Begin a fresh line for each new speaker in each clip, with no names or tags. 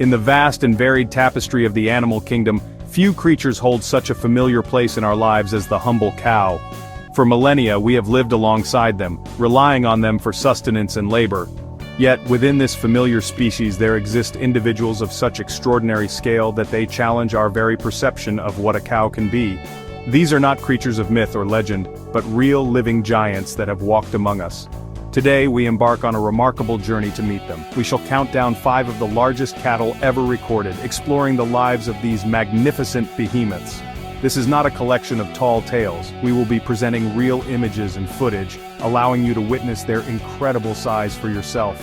In the vast and varied tapestry of the animal kingdom, few creatures hold such a familiar place in our lives as the humble cow. For millennia we have lived alongside them, relying on them for sustenance and labor. Yet, within this familiar species there exist individuals of such extraordinary scale that they challenge our very perception of what a cow can be. These are not creatures of myth or legend, but real living giants that have walked among us. Today we embark on a remarkable journey to meet them. We shall count down 5 of the largest cattle ever recorded, exploring the lives of these magnificent behemoths. This is not a collection of tall tales. We will be presenting real images and footage, allowing you to witness their incredible size for yourself.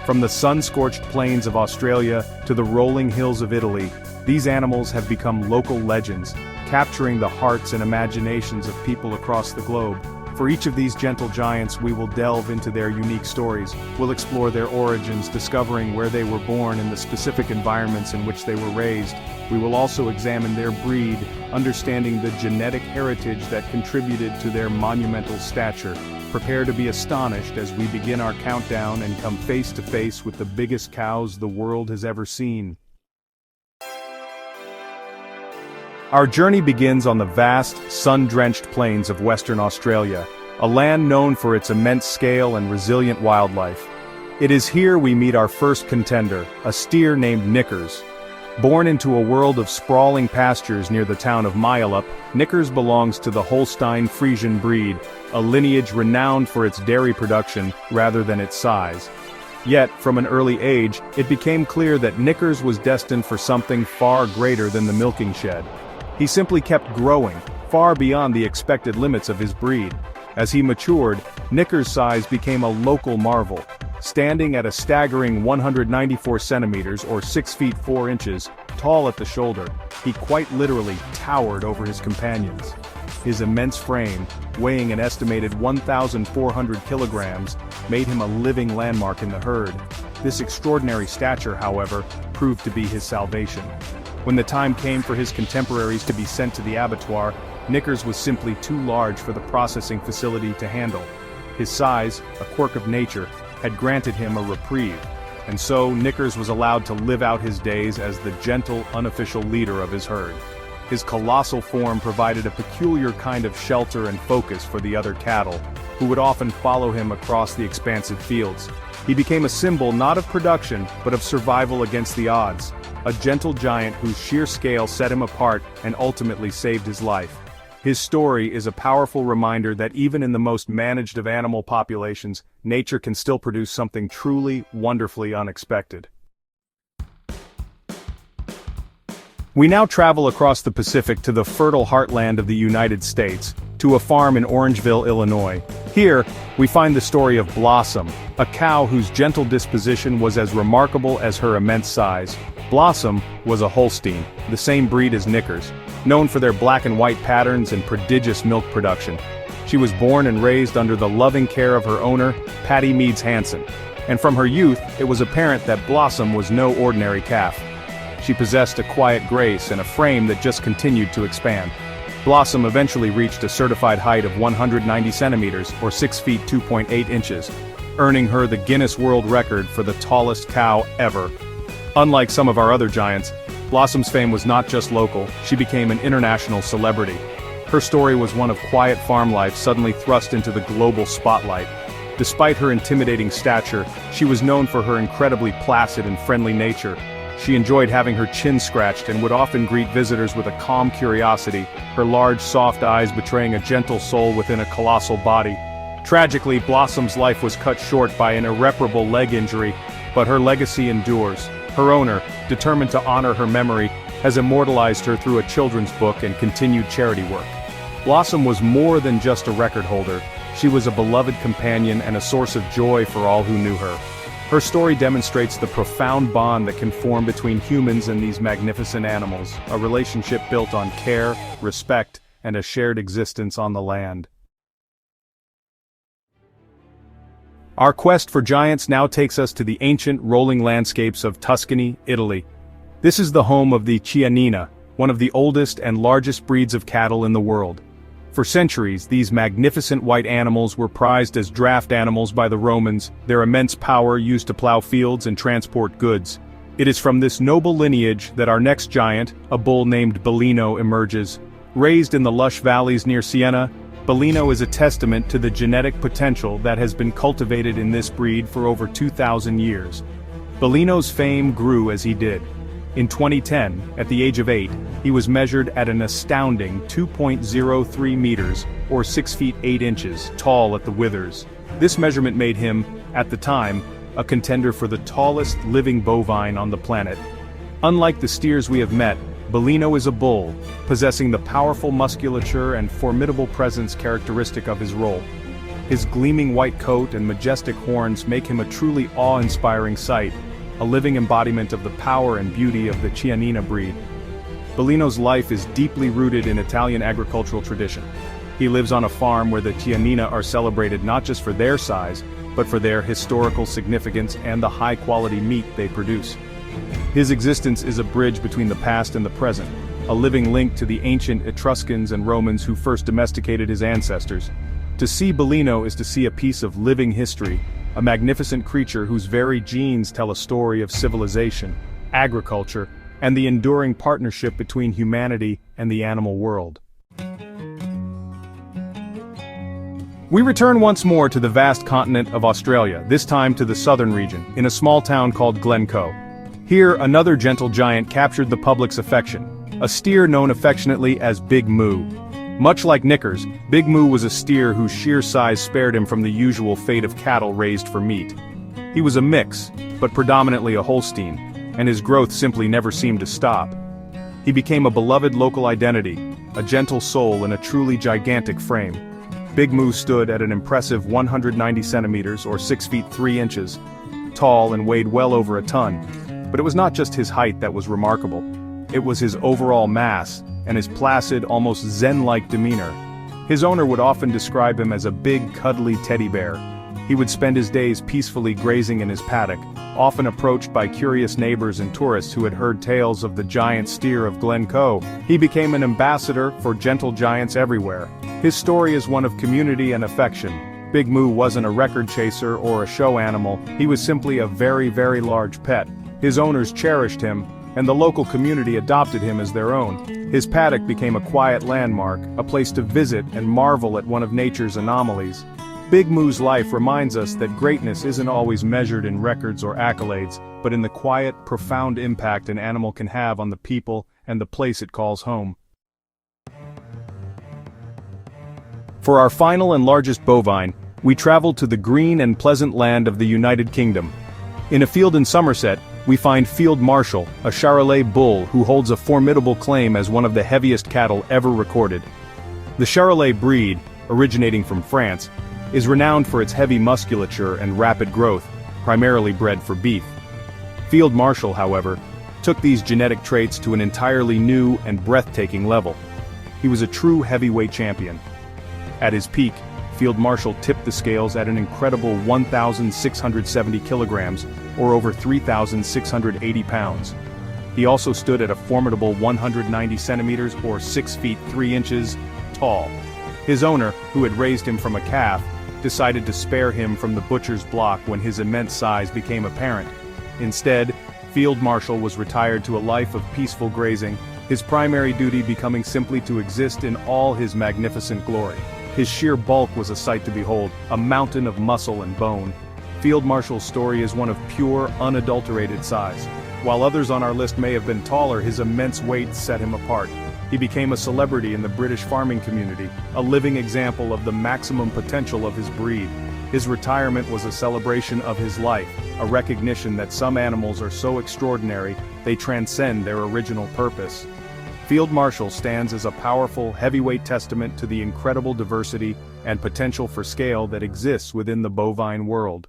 From the sun-scorched plains of Australia to the rolling hills of Italy, these animals have become local legends, capturing the hearts and imaginations of people across the globe. For each of these gentle giants we will delve into their unique stories. We'll explore their origins, discovering where they were born and the specific environments in which they were raised. We will also examine their breed, understanding the genetic heritage that contributed to their monumental stature. Prepare to be astonished as we begin our countdown and come face to face with the biggest cows the world has ever seen. Our journey begins on the vast, sun-drenched plains of Western Australia, a land known for its immense scale and resilient wildlife. It is here we meet our first contender, a steer named Knickers. Born into a world of sprawling pastures near the town of Myallup, Knickers belongs to the Holstein Friesian breed, a lineage renowned for its dairy production rather than its size. Yet, from an early age, it became clear that Knickers was destined for something far greater than the milking shed. He simply kept growing, far beyond the expected limits of his breed. As he matured, Knickers' size became a local marvel. Standing at a staggering 194 centimeters or 6 feet 4 inches, tall at the shoulder, he quite literally towered over his companions. His immense frame, weighing an estimated 1,400 kilograms, made him a living landmark in the herd. This extraordinary stature, however, proved to be his salvation. When the time came for his contemporaries to be sent to the abattoir, Knickers was simply too large for the processing facility to handle. His size, a quirk of nature, had granted him a reprieve, and so Knickers was allowed to live out his days as the gentle, unofficial leader of his herd. His colossal form provided a peculiar kind of shelter and focus for the other cattle, who would often follow him across the expansive fields. He became a symbol not of production, but of survival against the odds. A gentle giant whose sheer scale set him apart and ultimately saved his life. His story is a powerful reminder that even in the most managed of animal populations, nature can still produce something truly, wonderfully unexpected. We now travel across the Pacific to the fertile heartland of the United States, to a farm in Orangeville, Illinois. Here, we find the story of Blossom, a cow whose gentle disposition was as remarkable as her immense size. Blossom was a Holstein, the same breed as Knickers, known for their black and white patterns and prodigious milk production. She was born and raised under the loving care of her owner, Patty Meads Hansen, and from her youth it was apparent that Blossom was no ordinary calf. She possessed a quiet grace and a frame that just continued to expand. Blossom eventually reached a certified height of 190 centimeters or 6 feet 2.8 inches, earning her the Guinness World Record for the tallest cow ever. Unlike some of our other giants, Blossom's fame was not just local, she became an international celebrity. Her story was one of quiet farm life suddenly thrust into the global spotlight. Despite her intimidating stature, she was known for her incredibly placid and friendly nature. She enjoyed having her chin scratched and would often greet visitors with a calm curiosity, her large soft eyes betraying a gentle soul within a colossal body. Tragically, Blossom's life was cut short by an irreparable leg injury, but her legacy endures. Her owner, determined to honor her memory, has immortalized her through a children's book and continued charity work. Blossom was more than just a record holder. She was a beloved companion and a source of joy for all who knew her. Her story demonstrates the profound bond that can form between humans and these magnificent animals, a relationship built on care, respect, and a shared existence on the land. Our quest for giants now takes us to the ancient rolling landscapes of Tuscany, Italy. This is the home of the Chianina, one of the oldest and largest breeds of cattle in the world. For centuries, these magnificent white animals were prized as draft animals by the Romans, their immense power used to plow fields and transport goods. It is from this noble lineage that our next giant, a bull named Bellino, emerges. Raised in the lush valleys near Siena, Bellino is a testament to the genetic potential that has been cultivated in this breed for over 2,000 years. Bellino's fame grew as he did. In 2010, at the age of 8, he was measured at an astounding 2.03 meters, or 6 feet 8 inches, tall at the withers. This measurement made him, at the time, a contender for the tallest living bovine on the planet. Unlike the steers we have met, Bellino is a bull, possessing the powerful musculature and formidable presence characteristic of his role. His gleaming white coat and majestic horns make him a truly awe-inspiring sight, a living embodiment of the power and beauty of the Chianina breed. Bellino's life is deeply rooted in Italian agricultural tradition. He lives on a farm where the Chianina are celebrated not just for their size, but for their historical significance and the high-quality meat they produce. His existence is a bridge between the past and the present, a living link to the ancient Etruscans and Romans who first domesticated his ancestors. To see Bellino is to see a piece of living history, a magnificent creature whose very genes tell a story of civilization, agriculture, and the enduring partnership between humanity and the animal world. We return once more to the vast continent of Australia, this time to the southern region, in a small town called Glencoe. Here, another gentle giant captured the public's affection, a steer known affectionately as Big Moo. Much like Knickers, Big Moo was a steer whose sheer size spared him from the usual fate of cattle raised for meat. He was a mix, but predominantly a Holstein, and his growth simply never seemed to stop. He became a beloved local identity, a gentle soul in a truly gigantic frame. Big Moo stood at an impressive 190 centimeters or 6 feet 3 inches, tall and weighed well over a ton. But it was not just his height that was remarkable. It was his overall mass, and his placid, almost zen-like demeanor. His owner would often describe him as a big, cuddly teddy bear. He would spend his days peacefully grazing in his paddock, often approached by curious neighbors and tourists who had heard tales of the giant steer of Glencoe. He became an ambassador for gentle giants everywhere. His story is one of community and affection. Big Moo wasn't a record chaser or a show animal, he was simply a very, very large pet. His owners cherished him, and the local community adopted him as their own. His paddock became a quiet landmark, a place to visit and marvel at one of nature's anomalies. Big Moo's life reminds us that greatness isn't always measured in records or accolades, but in the quiet, profound impact an animal can have on the people and the place it calls home. For our final and largest bovine, we traveled to the green and pleasant land of the United Kingdom. In a field in Somerset, we find Field Marshal, a Charolais bull who holds a formidable claim as one of the heaviest cattle ever recorded. The Charolais breed, originating from France, is renowned for its heavy musculature and rapid growth, primarily bred for beef. Field Marshal, however, took these genetic traits to an entirely new and breathtaking level. He was a true heavyweight champion. At his peak, Field Marshal tipped the scales at an incredible 1,670 kilograms, or over 3,680 pounds. He also stood at a formidable 190 centimeters, or 6 feet 3 inches, tall. His owner, who had raised him from a calf, decided to spare him from the butcher's block when his immense size became apparent. Instead, Field Marshal was retired to a life of peaceful grazing, his primary duty becoming simply to exist in all his magnificent glory. His sheer bulk was a sight to behold, a mountain of muscle and bone. Field Marshal's story is one of pure, unadulterated size. While others on our list may have been taller, his immense weight set him apart. He became a celebrity in the British farming community, a living example of the maximum potential of his breed. His retirement was a celebration of his life, a recognition that some animals are so extraordinary, they transcend their original purpose. Field Marshal stands as a powerful, heavyweight testament to the incredible diversity and potential for scale that exists within the bovine world.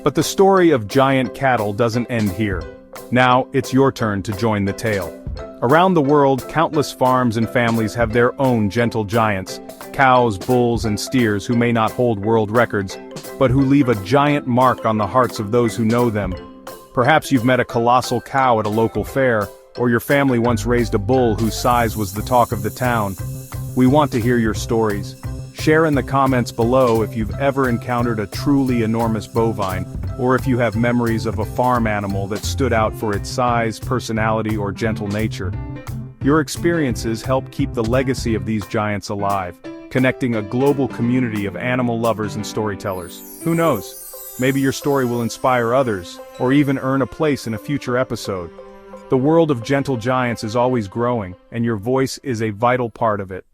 But the story of giant cattle doesn't end here. Now, it's your turn to join the tale. Around the world, countless farms and families have their own gentle giants, cows, bulls, and steers who may not hold world records, but who leave a giant mark on the hearts of those who know them. Perhaps you've met a colossal cow at a local fair, or your family once raised a bull whose size was the talk of the town. We want to hear your stories. Share in the comments below if you've ever encountered a truly enormous bovine, or if you have memories of a farm animal that stood out for its size, personality, or gentle nature. Your experiences help keep the legacy of these giants alive, connecting a global community of animal lovers and storytellers. Who knows? Maybe your story will inspire others, or even earn a place in a future episode. The world of gentle giants is always growing, and your voice is a vital part of it.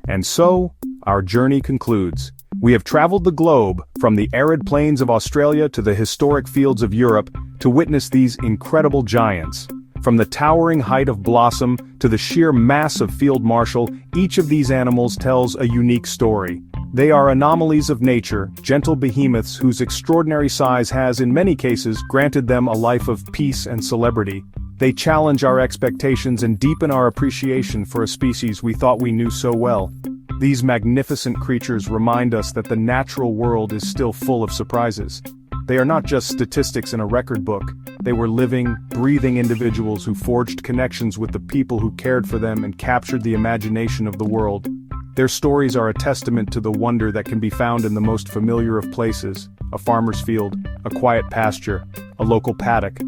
And so, our journey concludes. We have traveled the globe, from the arid plains of Australia to the historic fields of Europe, to witness these incredible giants. From the towering height of Blossom to the sheer mass of Field Marshal, each of these animals tells a unique story. They are anomalies of nature, gentle behemoths whose extraordinary size has, in many cases, granted them a life of peace and celebrity. They challenge our expectations and deepen our appreciation for a species we thought we knew so well. These magnificent creatures remind us that the natural world is still full of surprises. They are not just statistics in a record book. They were living, breathing individuals who forged connections with the people who cared for them and captured the imagination of the world. Their stories are a testament to the wonder that can be found in the most familiar of places: a farmer's field, a quiet pasture, a local paddock.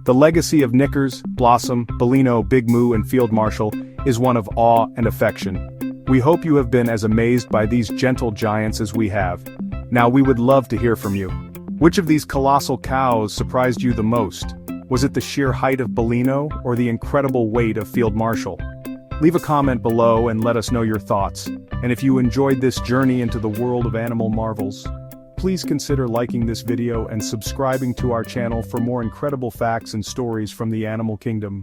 The legacy of Knickers, Blossom, Bellino, Big Moo, and Field Marshal is one of awe and affection. We hope you have been as amazed by these gentle giants as we have. Now we would love to hear from you. Which of these colossal cows surprised you the most? Was it the sheer height of Bellino or the incredible weight of Field Marshal? Leave a comment below and let us know your thoughts. And if you enjoyed this journey into the world of animal marvels, please consider liking this video and subscribing to our channel for more incredible facts and stories from the animal kingdom.